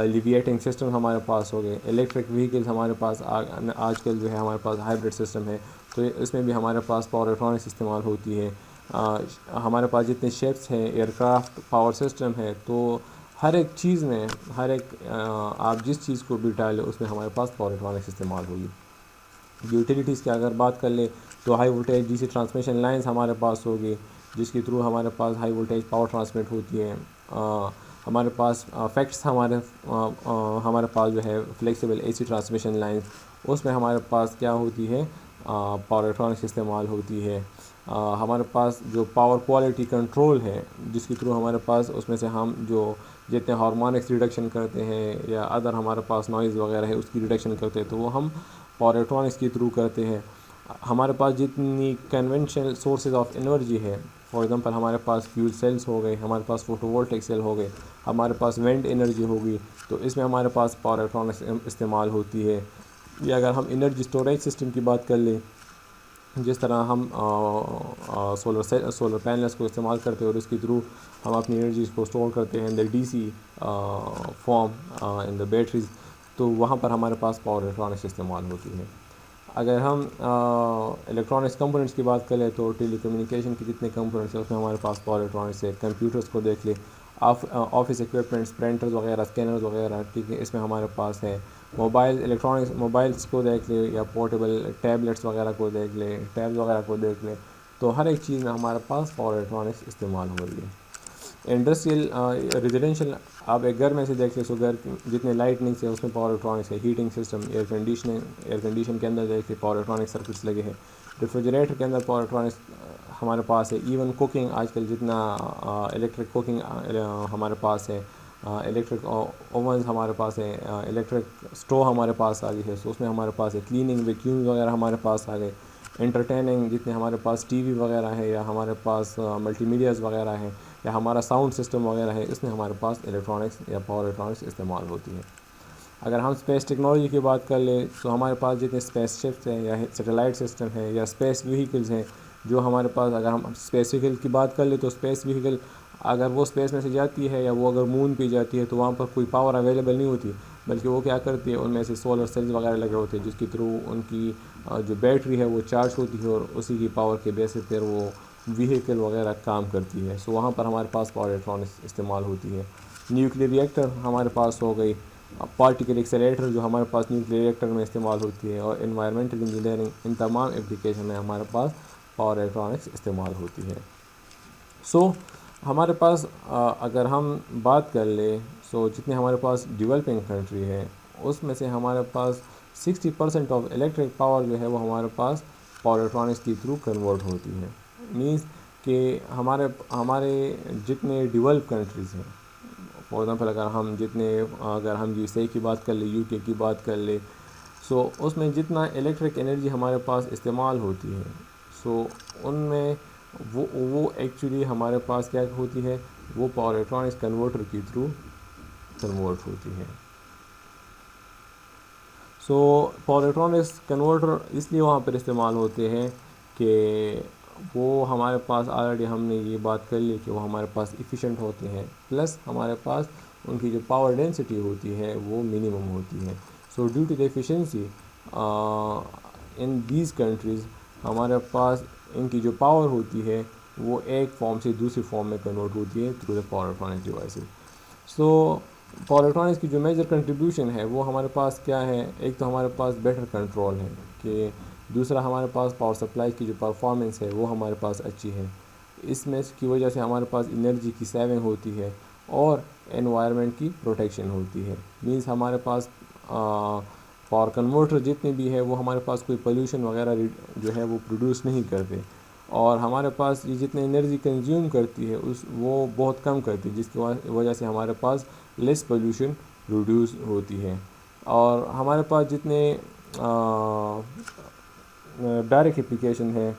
लिविएटिंग सिस्टम हमारे पास हो गए, इलेक्ट्रिक व्हीकल्स हमारे पास आजकल जो है हमारे पास हाइब्रिड सिस्टम है, तो इसमें भी हमारे पास पावर इलेक्ट्रॉनिक्स इस्तेमाल होती है। हमारे पास जितने शिप्स हैं, एयरक्राफ्ट पावर सिस्टम है, तो हर एक चीज़ में, हर एक आप जिस चीज़ को भी डालें उसमें हमारे पास पावर इलेक्ट्रॉनिक्स इस्तेमाल होगी। यूटिलिटीज़ की अगर बात कर ले तो high voltage DC transmission lines हमारे पास होगी, जिसके थ्रू हमारे पास हाई वोल्टेज पावर ट्रांसमिट होती है। हमारे पास फैक्ट्स हमारे पास जो है फ्लेक्सिबल AC ट्रांसमिशन लाइंस, उसमें हमारे पास क्या होती है, पावर इलेक्ट्रॉनिक्स इस्तेमाल होती है। हमारे पास जो पावर क्वालिटी कंट्रोल है, जिसके थ्रू हमारे पास उसमें से हम जो जितने हार्मोनिक्स रिडक्शन करते हैं या अदर हमारे पास नॉइज़ वगैरह है उसकी रिडक्शन करते हैं, तो वो हम पावर इलेक्ट्रॉनिक्स के थ्रू करते हैं। हमारे पास जितनी कन्वेंशनल सोर्सेज ऑफ एनर्जी है, फॉर एग्जांपल हमारे पास फ्यूल सेल्स हो गए, हमारे पास फोटोवोल्टिक सेल हो गए, हमारे पास विंड एनर्जी होगी, तो इसमें हमारे पास पावर इलेक्ट्रॉनिक्स इस्तेमाल होती है। या अगर हम एनर्जी स्टोरेज सिस्टम की बात कर लें, जिस तरह हम सोलर पैनल्स को इस्तेमाल करते हैं और उसके थ्रू हम अपनी एनर्जी को स्टोर करते हैं in the DC form in the batteries, तो वहाँ पर हमारे पास पावर इलेक्ट्रॉनिक्स इस्तेमाल होती है। अगर हम इलेक्ट्रॉनिक्स कंपोनेंट्स की बात करें तो टेलीकम्युनिकेशन के जितने कंपोनेंट्स हैं उसमें हमारे पास पावर इलेक्ट्रॉनिक्स है। कंप्यूटर्स को देख ले, ऑफिस इक्विपमेंट्स, प्रिंटर्स वगैरह, स्कैनर्स वगैरह, ठीक है, इसमें हमारे पास है। मोबाइल इलेक्ट्रॉनिक्स, मोबाइल्स को देख ले या पोर्टेबल टैबलेट्स वगैरह को देख ले, टैब्स वगैरह को देख ले, तो हर एक चीज़ में हमारे पास पावर इलेक्ट्रॉनिक्स इस्तेमाल हो रही है। इंडस्ट्रियल रेजिडेंशियल, आप एक घर में से देख ले, सो घर जितने लाइटनिंग है उसमें पावर इलेक्ट्रॉनिक्स है। हीटिंग सिस्टम, एयर कंडीशन के अंदर देख ले पावर इलेक्ट्रॉनिक सर्किट्स लगे हैं। रेफ्रिजरेटर के अंदर पावर इलेक्ट्रॉनिक्स हमारे पास है। इवन कुकिंग, आजकल जितना इलेक्ट्रिक कुकिंग हमारे पास है, इलेक्ट्रिक ओवंस हमारे पास है, इलेक्ट्रिक स्टोव हमारे पास आ गई है, सो उसमें हमारे पास है। क्लीनिंग वैक्यूम वगैरह हमारे पास आ गए। एंटरटेनिंग, जितने हमारे पास TV वगैरह है या हमारे पास मल्टीमीडियाज़ वगैरह है या हमारा साउंड सिस्टम वगैरह है, इसमें हमारे पास इलेक्ट्रॉनिक्स या पावर इलेक्ट्रॉनिक्स इस्तेमाल होती है। अगर हम स्पेस टेक्नोलॉजी की बात कर ले तो हमारे पास जितने स्पेस शिप्स हैं या सैटेलाइट सिस्टम है या स्पेस व्हीकल्स हैं, जो हमारे पास, अगर हम स्पेस व्हीकल की बात कर ले तो स्पेस व्हीकल अगर वो स्पेस में से जाती है या वो अगर मून पे जाती है तो वहाँ पर कोई पावर अवेलेबल नहीं होती, बल्कि वो क्या करती है, उनमें से सोलर सेल्स वगैरह लगे होते हैं, जिसके थ्रू उनकी जो बैटरी है वो चार्ज होती है और उसी की पावर के बेसिस पर वो व्हीकल वगैरह काम करती है। सो वहाँ पर हमारे पास पावर इलेक्ट्रॉनिक्स इस्तेमाल होती है। न्यूक्लियर रिएक्टर हमारे पास हो गई, पार्टिकल एक्सेलेरेटर जो हमारे पास न्यूक्लियर रिएक्टर में इस्तेमाल होती है, और एनवायरमेंटल इंजीनियरिंग, इन तमाम एप्लीकेशन में हमारे पास पावर इलेक्ट्रॉनिक्स इस्तेमाल होती है। सो हमारे पास अगर हम बात कर ले, सो जितने हमारे पास डेवलपिंग कंट्री है उसमें से हमारे पास 60% ऑफ इलेक्ट्रिक पावर जो है वो हमारे पास पावर इलेक्ट्रॉनिक्स के थ्रू कन्वर्ट होती है। मीन्स कि हमारे जितने डेवलप कंट्रीज़ हैं, फॉर एग्ज़ाम्पल अगर हम यूएसए की बात कर ले, यूके की बात कर ले, सो उसमें जितना इलेक्ट्रिक एनर्जी हमारे पास इस्तेमाल होती है, सो उनमें वो एक्चुअली हमारे पास क्या होती है, वो पावर इलेक्ट्रॉनिक्स कन्वर्टर के थ्रू कन्वर्ट होती है। सो पावर इलेक्ट्रॉनिक्स कन्वर्टर इसलिए वहाँ पर इस्तेमाल होते हैं कि वो हमारे पास ऑलरेडी हमने ये बात कर ली कि वो हमारे पास इफ़िशेंट होते हैं, प्लस हमारे पास उनकी जो पावर डेंसिटी होती है वो मिनिमम होती है। So due to the efficiency in these countries हमारे पास इनकी जो पावर होती है वो एक फॉर्म से दूसरी फॉर्म में कन्वर्ट होती है through the power electronics devices. So power electronics की जो मेजर कंट्रीब्यूशन है वो हमारे पास क्या है, एक तो हमारे पास बेटर कंट्रोल है, कि दूसरा हमारे पास पावर सप्लाई की जो परफॉर्मेंस है वो हमारे पास अच्छी है। इसमें की वजह से हमारे पास एनर्जी की सेविंग होती है और एनवायरनमेंट की प्रोटेक्शन होती है। मीन्स हमारे पास पावर कन्वर्टर जितने भी है वो हमारे पास कोई पोल्यूशन वगैरह जो है वो प्रोड्यूस नहीं करते, और हमारे पास ये जितनी एनर्जी कंज्यूम करती है वो बहुत कम करती है, जिसकी वजह से हमारे पास लेस पोल्यूशन प्रोड्यूस होती है। और हमारे पास जितने डायरेक्ट एप्लीकेशन है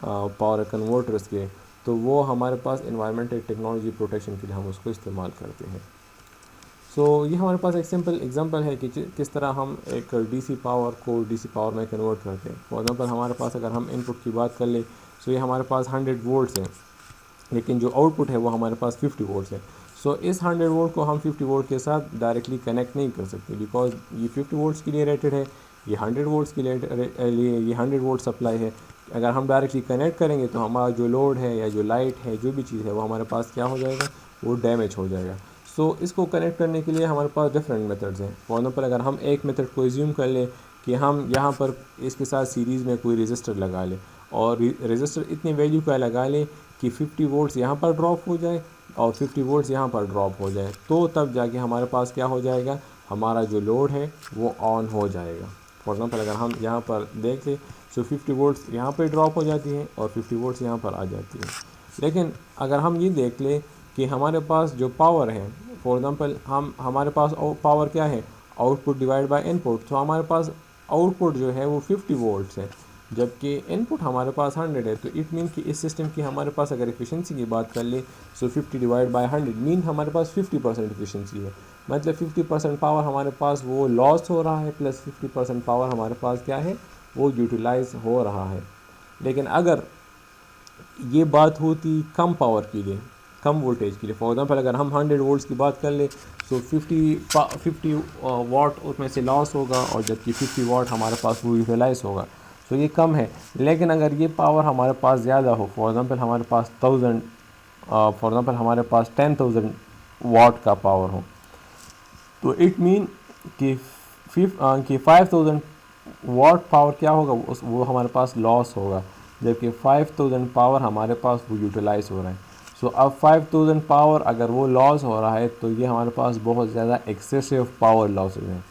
पावर कन्वर्टर्स के, तो वो हमारे पास एनवायरमेंटल टेक्नोलॉजी प्रोटेक्शन के लिए हम उसको इस्तेमाल करते हैं। सो ये हमारे पास एक सिंपल एग्जांपल है कि किस तरह हम एक डीसी पावर को डीसी पावर में कन्वर्ट करते हैं। फॉर एग्जांपल हमारे पास अगर हम इनपुट की बात कर ले, सो ये हमारे पास 100 वोल्ट्स हैं, लेकिन जो आउटपुट है वो हमारे पास 50 वोल्ट्स है। सो इस 100 वोल्ट को हम 50 वोल्ट के साथ डायरेक्टली कनेक्ट नहीं कर सकते, बिकॉज ये 50 वोल्ट्स के लिए रेटेड है, ये 100 वोल्ट्स के लिए ये 100 वोल्ट सप्लाई है। अगर हम डायरेक्टली कनेक्ट करेंगे तो हमारा जो लोड है या जो लाइट है, जो भी चीज़ है, वो हमारे पास क्या हो जाएगा, वो डैमेज हो जाएगा। सो इसको कनेक्ट करने के लिए हमारे पास डिफरेंट मेथड्स हैं। फॉर एग्जाम्पल अगर हम एक मेथड को एज्यूम कर लें कि हम यहाँ पर इसके साथ सीरीज़ में कोई रजिस्टर लगा लें, और रजिस्टर इतनी वैल्यू का लगा लें कि 50 वोल्ट्स यहाँ पर ड्रॉप हो जाए और 50 वोल्ट्स यहाँ पर ड्रॉप हो जाए, तो तब जाके हमारे पास क्या हो जाएगा, हमारा जो लोड है वो ऑन हो जाएगा। फॉर एग्जाम्पल अगर हम यहाँ पर देख लें, सो 50 वोल्ट्स यहाँ पर ड्रॉप हो जाती है और 50 वोल्ट्स यहाँ पर आ जाती है। लेकिन अगर हम ये देख लें कि हमारे पास जो पावर है, फॉर एग्जांपल हमारे पास पावर क्या है, आउटपुट डिवाइड बाय इनपुट, तो हमारे पास आउटपुट जो है वो 50 वोल्ट्स है, जबकि इनपुट हमारे पास 100 है। तो इट मीन कि इस सिस्टम की हमारे पास अगर एफिशिएंसी की बात कर ले, सो 50 डिवाइड बाय 100 मीन हमारे पास 50% एफिशिएंसी है। मतलब 50% पावर हमारे पास वो लॉस हो रहा है, प्लस 50% पावर हमारे पास क्या है, वो यूटिलाइज हो रहा है। लेकिन अगर ये बात होती कम पावर के लिए, कम वोल्टेज के लिए, फॉर एग्जांपल अगर हम 100 वोल्ट्स की बात कर ले, तो 50 वाट उसमें से लॉस होगा, और जबकि 50 वाट हमारे पास वो यूटिलाइज होगा, तो ये कम है। लेकिन अगर ये पावर हमारे पास ज़्यादा हो, फॉर एग्जांपल हमारे पास 10,000 वाट का पावर हो, तो इट मीन कि 5000 वाट पावर क्या होगा, वो हमारे पास लॉस होगा, जबकि 5000 पावर हमारे पास वो यूटिलाइज हो रहा है। सो अब 5000 पावर अगर वो लॉस हो रहा है, तो ये हमारे पास बहुत ज़्यादा एक्सेसिव पावर लॉसेज हैं।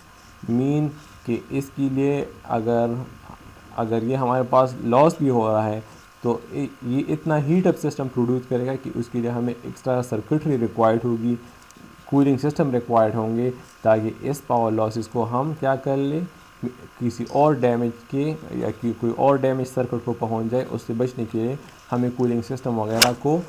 मीन कि इसके लिए अगर ये हमारे पास लॉस भी हो रहा है, तो ये इतना हीट अप सिस्टम प्रोड्यूस करेगा कि उसके लिए हमें एक्स्ट्रा सर्किटरी रिक्वायर्ड होगी, कूलिंग सिस्टम रिक्वायर्ड होंगे, ताकि इस पावर लॉसेस को हम क्या कर लें, किसी और डैमेज के या कि कोई और डैमेज सर्किट को पहुंच जाए, उससे बचने के लिए हमें कूलिंग सिस्टम वगैरह को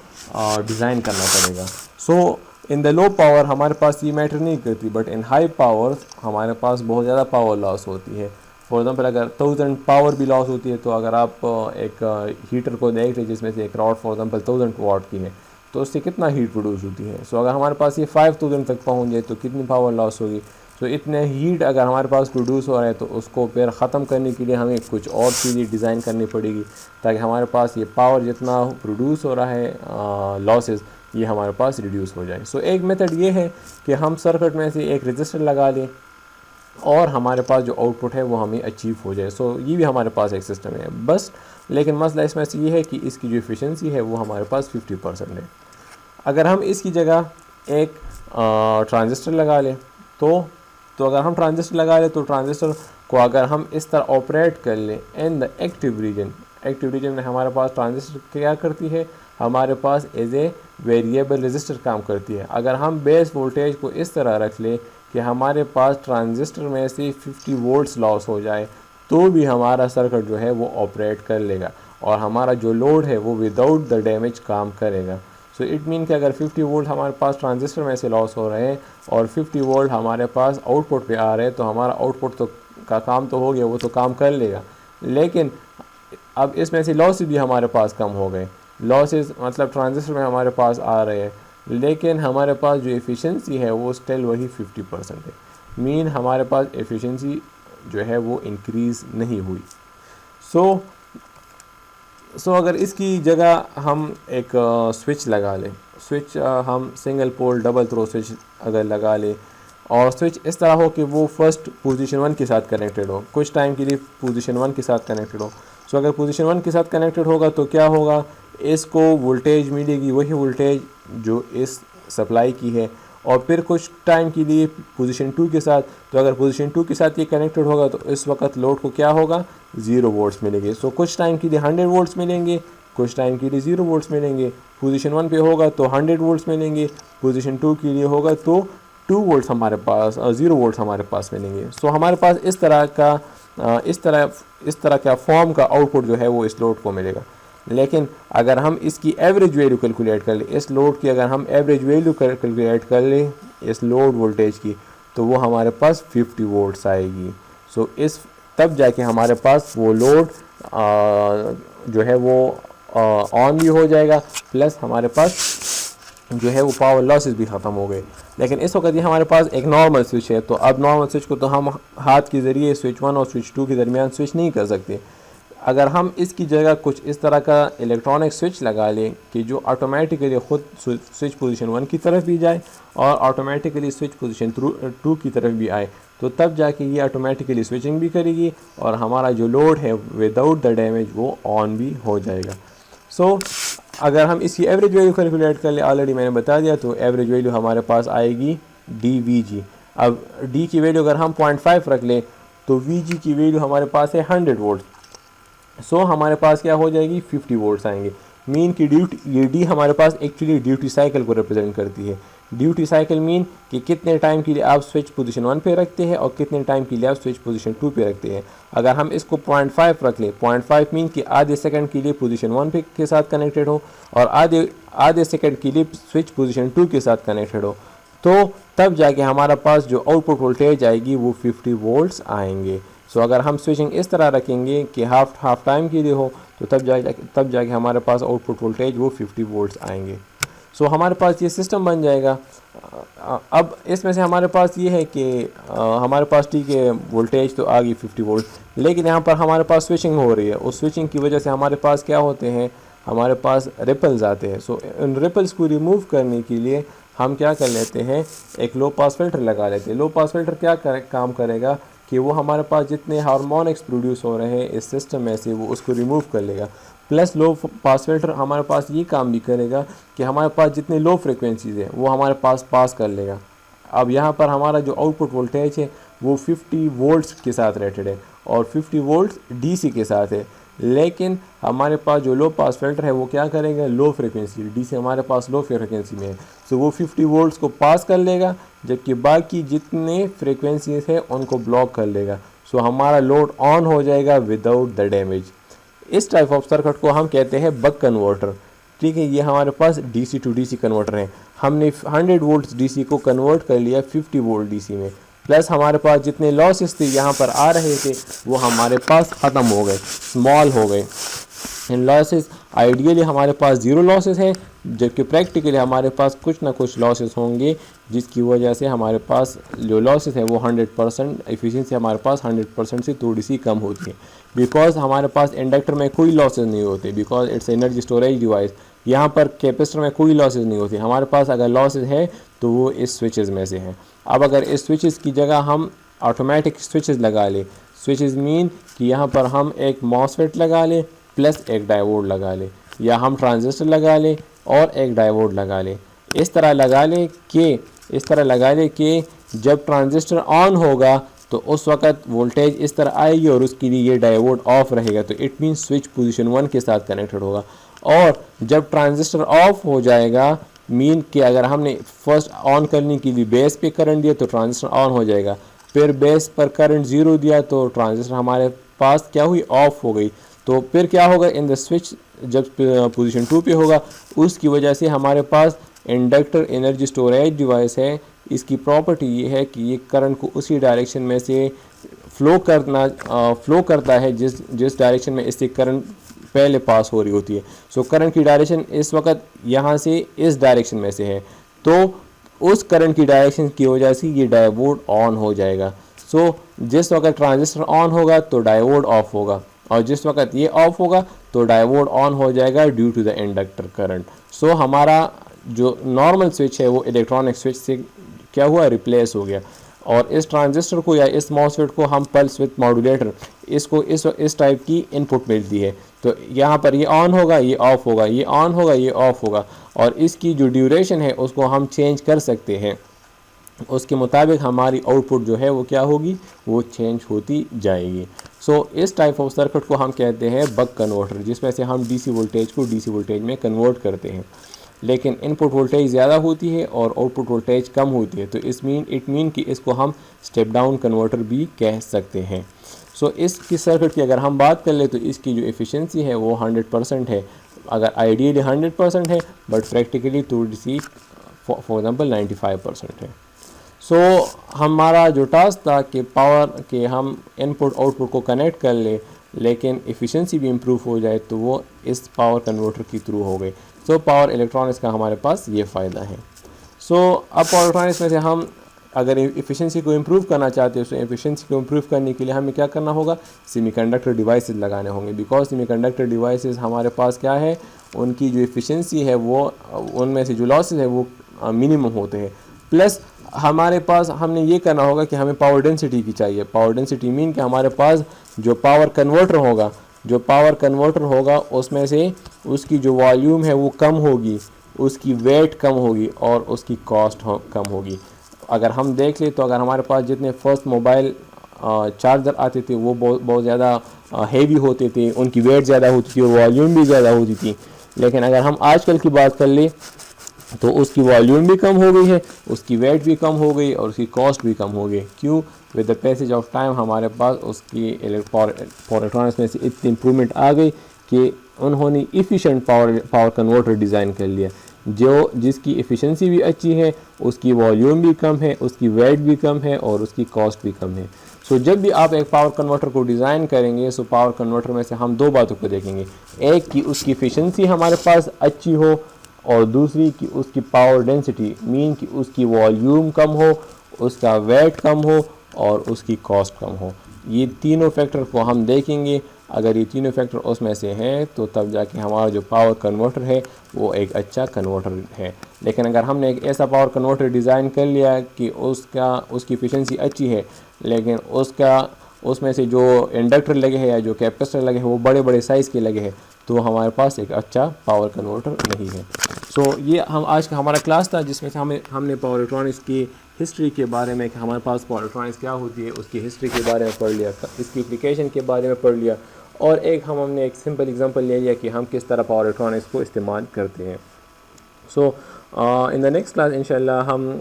डिज़ाइन करना पड़ेगा। सो इन द लो पावर हमारे पास ये मैटर नहीं करती, बट इन हाई पावर हमारे पास बहुत ज़्यादा पावर लॉस होती है। फॉर एग्जांपल अगर 1000 पावर भी लॉस होती है, तो अगर आप एक हीटर को देख लें जिसमें से एक रॉड फॉर एग्जांपल 1000 वाट की है, तो उससे कितना हीट प्रोड्यूस होती है। सो अगर हमारे पास ये 5000 तक पहुंच जाए तो कितनी पावर लॉस होगी। तो इतने हीट अगर हमारे पास प्रोड्यूस हो रहा है, तो उसको फिर ख़त्म करने के लिए हमें कुछ और चीज़ें डिज़ाइन करनी पड़ेगी, ताकि हमारे पास ये पावर जितना प्रोड्यूस हो रहा है लॉसेस, ये हमारे पास रिड्यूस हो जाए। सो एक मेथड ये है कि हम सर्किट में से एक रजिस्टर लगा लें और हमारे पास जो आउटपुट है वो हमें अचीव हो जाए। सो ये भी हमारे पास एक सिस्टम है बस। लेकिन मसला इसमें से ये है कि इसकी जो एफिशिएंसी है वो हमारे पास 50% है। अगर हम इसकी जगह एक ट्रांजिस्टर लगा लें, तो तो अगर हम ट्रांजिस्टर लगा लें तो ट्रांजिस्टर को अगर हम इस तरह ऑपरेट कर लें इन द एक्टिव रीजन में हमारे पास ट्रांजिस्टर क्या करती है, हमारे पास एज ए वेरिएबल रजिस्टर काम करती है। अगर हम बेस वोल्टेज को इस तरह रख लें कि हमारे पास ट्रांजिस्टर में से 50 वोल्ट्स लॉस हो जाए तो भी हमारा सर्किट जो है वो ऑपरेट कर लेगा और हमारा जो लोड है वो विदाउट द डैमेज काम करेगा। सो इट मीन कि अगर 50 वोल्ट हमारे पास ट्रांजिस्टर में से लॉस हो रहे हैं और 50 वोल्ट हमारे पास आउटपुट पे आ रहे हैं तो हमारा आउटपुट तो का काम तो हो गया, वो तो काम कर लेगा, लेकिन अब इसमें से लॉसेस भी हमारे पास कम हो गए। लॉसेस मतलब ट्रांजिस्टर में हमारे पास आ रहे हैं लेकिन हमारे पास जो एफिशिएंसी है वो स्टिल वही 50% है, मीन हमारे पास एफिशिएंसी जो है वो इंक्रीज़ नहीं हुई। सो अगर इसकी जगह हम एक स्विच लगा लें, स्विच हम single pole double throw switch अगर लगा लें और स्विच इस तरह हो कि वो फर्स्ट पोजीशन 1 के साथ कनेक्टेड हो, कुछ टाइम के लिए पोजीशन 1 के साथ कनेक्टेड हो। सो अगर पोजीशन 1 के साथ कनेक्टेड होगा तो क्या होगा, इसको वोल्टेज मिलेगी वही वोल्टेज जो इस सप्लाई की है, और फिर कुछ टाइम के लिए पोजीशन 2 के साथ, तो अगर पोजीशन 2 के साथ ये कनेक्टेड होगा तो इस वक्त लोड को क्या होगा 0 वोल्ट्स मिलेंगे। सो कुछ टाइम के लिए 100 वोल्ट्स मिलेंगे, कुछ टाइम के लिए 0 वोल्ट्स मिलेंगे। पोजीशन 1 पे होगा तो 100 वोल्ट्स मिलेंगे, पोजीशन 2 के लिए होगा तो 2 वोल्ट्स हमारे पास 0 वोल्ट्स हमारे पास मिलेंगे। सो हमारे पास इस तरह का फॉर्म का आउटपुट जो है वो इस लोड को मिलेगा। लेकिन अगर हम इसकी एवरेज वैल्यू कैलकुलेट कर लें, इस लोड की अगर हम एवरेज वैल्यू कैलकुलेट कर लें इस लोड वोल्टेज की, तो वो हमारे पास 50 वोल्ट्स आएगी। सो तब जाके हमारे पास वो लोड जो है वो ऑन भी हो जाएगा, प्लस हमारे पास जो है वो पावर लॉसेस भी ख़त्म हो गए। लेकिन इस वक्त ये हमारे पास एक नॉर्मल स्विच है, तो अब नॉर्मल स्विच को तो हम हाथ के ज़रिए स्विच 1 और स्विच 2 के दरमियान स्विच नहीं कर सकते। अगर हम इसकी जगह कुछ इस तरह का इलेक्ट्रॉनिक स्विच लगा लें कि जो ऑटोमेटिकली ख़ुद स्विच पोजीशन 1 की तरफ भी जाए और ऑटोमेटिकली स्विच पोजीशन 2 की तरफ भी आए, तो तब जाके ये ऑटोमेटिकली स्विचिंग भी करेगी और हमारा जो लोड है विदाउट द डैमेज वो ऑन भी हो जाएगा। सो अगर हम इसकी एवरेज वैल्यू कैलकुलेट कर ले, ऑलरेडी मैंने बता दिया, तो एवरेज वैल्यू हमारे पास आएगी DVG। अब D की वैल्यू अगर हम 0.5 रख लें तो VG की वैल्यू हमारे पास है 100 वोल्ट। सो हमारे पास क्या हो जाएगी 50 वोल्ट्स आएंगे। मीन की ये D हमारे पास एक्चुअली ड्यूटी साइकिल को रिप्रेजेंट करती है। ड्यूटी साइकिल मीन कि कितने टाइम के लिए आप स्विच पोजीशन 1 पे रखते हैं और कितने टाइम के लिए आप स्विच पोजीशन 2 पे रखते हैं। अगर हम इसको 0.5 रख लें, 0.5 मीन कि आधे सेकंड के लिए पोजीशन 1 पे के साथ कनेक्टेड हो और आधे सेकंड के लिए स्विच पोजीशन 2 के साथ कनेक्टेड हो, तो तब जाके हमारा पास जो आउटपुट वोल्टेज आएगी वो 50 वोल्ट्स आएंगे। सो अगर हम स्विचिंग इस तरह रखेंगे कि हाफ टाइम के लिए हो, तो तब जाके हमारे पास आउटपुट वोल्टेज वो 50 वोल्ट्स आएंगे। सो हमारे पास ये सिस्टम बन जाएगा। अब इसमें से हमारे पास ये है कि हमारे पास ठीक है वोल्टेज तो आ गई 50 वोल्ट, लेकिन यहाँ पर हमारे पास स्विचिंग हो रही है। उस स्विचिंग की वजह से हमारे पास क्या होते हैं, हमारे पास रिपल्स आते हैं। सो इन रिपल्स को रिमूव करने के लिए हम क्या कर लेते हैं, एक लो पास फिल्टर लगा लेते हैं। लो पास फिल्टर क्या काम करेगा कि वो हमारे पास जितने हार्मोनिक्स प्रोड्यूस हो रहे हैं इस सिस्टम में से वो उसको रिमूव कर लेगा। प्लस लो पास फिल्टर हमारे पास ये काम भी करेगा कि हमारे पास जितने लो फ्रिक्वेंसीज़ है वो हमारे पास कर लेगा। अब यहाँ पर हमारा जो आउटपुट वोल्टेज है वो 50 वोल्ट्स के साथ रेटेड है और 50 वोल्ट्स DC के साथ है, लेकिन हमारे पास जो लो पास फिल्टर है वो क्या करेगा, लो फ्रिक्वेंसी, DC हमारे पास लो फ्रिक्वेंसी में है, सो वो 50 वोल्ट्स को पास कर लेगा, जबकि बाकी जितने फ्रिक्वेंसीज है उनको ब्लॉक कर लेगा। सो हमारा लोड ऑन हो जाएगा विदाउट द डैमेज। इस टाइप ऑफ सर्किट को हम कहते हैं बक कन्वर्टर। ठीक है, ये हमारे पास DC टू DC कन्वर्टर है। हमने 100 वोल्ट्स DC को कन्वर्ट कर लिया 50 वोल्ट DC में, प्लस हमारे पास जितने लॉसेस थे यहाँ पर आ रहे थे वो हमारे पास ख़त्म हो गए, स्मॉल हो गए। इन लॉसेस आइडियली हमारे पास 0 लॉसेस है, जबकि प्रैक्टिकली हमारे पास कुछ ना कुछ लॉसेस होंगे, जिसकी वजह से हमारे पास जो लॉसेस है वो 100% एफिशिएंसी हमारे पास 100% से थोड़ी सी कम होती है। बिकॉज हमारे पास इंडक्टर में कोई लॉसेस नहीं होते, because it's energy storage device. यहाँ पर कैपेसिटर में कोई लॉसेस नहीं होती। हमारे पास अगर लॉसेस है तो वो इस स्विचेस में से हैं। अब अगर इस स्विचेस की जगह हम ऑटोमेटिक स्विचेस लगा लें, स्विचेस मीन कि यहाँ पर हम एक मॉसफेट लगा लें प्लस एक डायोड लगा लें, या हम ट्रांजिस्टर लगा लें और एक डायोड लगा लें। इस तरह लगा लें कि जब ट्रांजिस्टर ऑन होगा तो उस वक़्त वोल्टेज इस तरह आएगी और उसके लिए ये डायोड ऑफ रहेगा, तो इट मीन स्विच पोजीशन 1 के साथ कनेक्टेड होगा। और जब ट्रांजिस्टर ऑफ हो जाएगा मीन कि अगर हमने फर्स्ट ऑन करने के लिए बेस पे करंट दिया तो ट्रांजिस्टर ऑन हो जाएगा, फिर बेस पर करंट 0 दिया तो ट्रांजिस्टर हमारे पास क्या हुई, ऑफ हो गई। तो फिर क्या होगा, इन द स्विच जब पोजीशन 2 पे होगा, उसकी वजह से हमारे पास इंडक्टर एनर्जी स्टोरेज डिवाइस है, इसकी प्रॉपर्टी ये है कि ये करंट को उसी डायरेक्शन में से फ्लो करता है जिस डायरेक्शन में इससे करंट पहले पास हो रही होती है। सो करंट की डायरेक्शन इस वक्त यहाँ से इस डायरेक्शन में से है, तो उस करंट की डायरेक्शन की वजह से ये डायोड ऑन हो जाएगा। सो जिस वक्त ट्रांजिस्टर ऑन होगा तो डायोड ऑफ होगा, और जिस वक्त ये ऑफ होगा तो डायोड ऑन हो जाएगा due to the inductor current. So हमारा जो नॉर्मल स्विच है वो इलेक्ट्रॉनिक स्विच से क्या हुआ, रिप्लेस हो गया। और इस ट्रांजिस्टर को या इस मॉसफेट को हम पल्स विद मॉड्यूलेटर, इसको इस टाइप की इनपुट मिलती है। तो यहाँ पर ये ऑन होगा, ये ऑफ होगा, ये ऑन होगा, ये ऑफ होगा, और इसकी जो ड्यूरेशन है उसको हम चेंज कर सकते हैं। उसके मुताबिक हमारी आउटपुट जो है वो क्या होगी, वो चेंज होती जाएगी। सो इस टाइप ऑफ सर्किट को हम कहते हैं बक कन्वर्टर, जिसमें से हम डीसी वोल्टेज को डीसी वोल्टेज में कन्वर्ट करते हैं, लेकिन इनपुट वोल्टेज ज़्यादा होती है और आउटपुट वोल्टेज कम होती है, तो इट मीन कि इसको हम स्टेप डाउन कन्वर्टर भी कह सकते हैं। सो इसकी सर्किट की अगर हम बात कर ले तो इसकी जो एफिशिएंसी है वो 100% है। अगर आइडियली 100% है, बट प्रैक्टिकली थोड़ी सी फॉर एग्जांपल 95% है। सो हमारा जो टास्क था कि पावर के हम इनपुट आउटपुट को कनेक्ट कर ले लेकिन एफिशिएंसी भी इम्प्रूव हो जाए, तो वो इस पावर कन्वर्टर के थ्रू हो गई। सो पावर इलेक्ट्रॉनिक्स का हमारे पास ये फ़ायदा है। सो अब पावर इलेक्ट्रॉनिक्स में से हम अगर एफिशिएंसी को इम्प्रूव करना चाहते हैं, तो एफिशिएंसी को इम्प्रूव करने के लिए हमें क्या करना होगा, सेमीकंडक्टर डिवाइसेस लगाने होंगे। बिकॉज सेमीकंडक्टर डिवाइसेस हमारे पास क्या है, उनकी जो एफिशिएंसी है वो, उनमें से जो लॉसेस है वो मिनिमम होते हैं। प्लस हमारे पास हमने ये करना होगा कि हमें पावर डेंसिटी की चाहिए। पावर डेंसिटी मीन कि हमारे पास जो पावर कन्वर्टर होगा उसमें से उसकी जो वॉल्यूम है वो कम होगी, उसकी वेट कम होगी और उसकी कॉस्ट कम होगी। अगर हम देख लें तो अगर हमारे पास जितने फर्स्ट मोबाइल चार्जर आते थे वो बहुत ज़्यादा हेवी होते थे, उनकी वेट ज़्यादा होती थी और वॉल्यूम भी ज़्यादा होती थी। लेकिन अगर हम आजकल की बात कर लें तो उसकी वॉल्यूम भी कम हो गई है, उसकी वेट भी कम हो गई और उसकी कॉस्ट भी कम हो गई। क्यों? With the passage of time हमारे पास उसकी पावर इलेक्ट्रॉनिक्स में से इतनी इम्प्रूवमेंट आ गई कि उन्होंने इफ़िशेंट पावर कन्वर्टर डिज़ाइन कर लिया, जिसकी एफिशिएंसी भी अच्छी है, उसकी वॉल्यूम भी कम है, उसकी वेट भी कम है और उसकी कॉस्ट भी कम है। सो जब भी आप एक पावर कन्वर्टर को डिज़ाइन करेंगे, सो पावर कन्वर्टर में से हम दो बातों को देखेंगे, एक कि उसकी एफिशिएंसी हमारे पास अच्छी हो और दूसरी कि उसकी पावर डेंसिटी मीन कि उसकी वॉल्यूम कम हो, उसका वेट कम हो और उसकी कॉस्ट कम हो। ये तीनों फैक्टर को हम देखेंगे। अगर ये तीनों फैक्टर उसमें से हैं तो तब जाके हमारा जो पावर कन्वर्टर है वो एक अच्छा कन्वर्टर है। लेकिन अगर हमने एक ऐसा पावर कन्वर्टर डिज़ाइन कर लिया कि उसकी एफिशिएंसी अच्छी है, लेकिन उसमें से जो इंडक्टर लगे हैं या जो कैपेसिटर लगे हैं वो बड़े बड़े साइज़ के लगे हैं, तो हमारे पास एक अच्छा पावर कन्वर्टर नहीं है। सो ये आज का हमारा क्लास था जिसमें से हमने पावर इलेक्ट्रॉनिक्स की हिस्ट्री के बारे में कि हमारे पास पावर इलेक्ट्रॉनिक्स क्या होती है उसकी हिस्ट्री के बारे में पढ़ लिया, इसकी एप्लीकेशन के बारे में पढ़ लिया, और हमने एक सिंपल एग्जांपल ले लिया कि हम किस तरह पावर इलेक्ट्रॉनिक्स को इस्तेमाल करते हैं। सो इन द नेक्स्ट क्लास इंशाल्लाह हम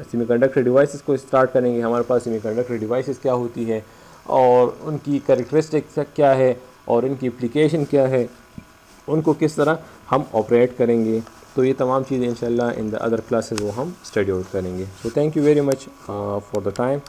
सेमीकंडक्टर डिवाइसेस को स्टार्ट करेंगे। हमारे पास सेमीकंडक्टर डिवाइसेस क्या होती है और उनकी कैरेक्टरिस्टिक्स क्या है और उनकी एप्लीकेशन क्या है, उनको किस तरह हम ऑपरेट करेंगे। तो ये तमाम चीज़ें इंशाल्लाह इन द अदर क्लासेस वो हम स्टडी आउट करेंगे। So thank you very much for the time.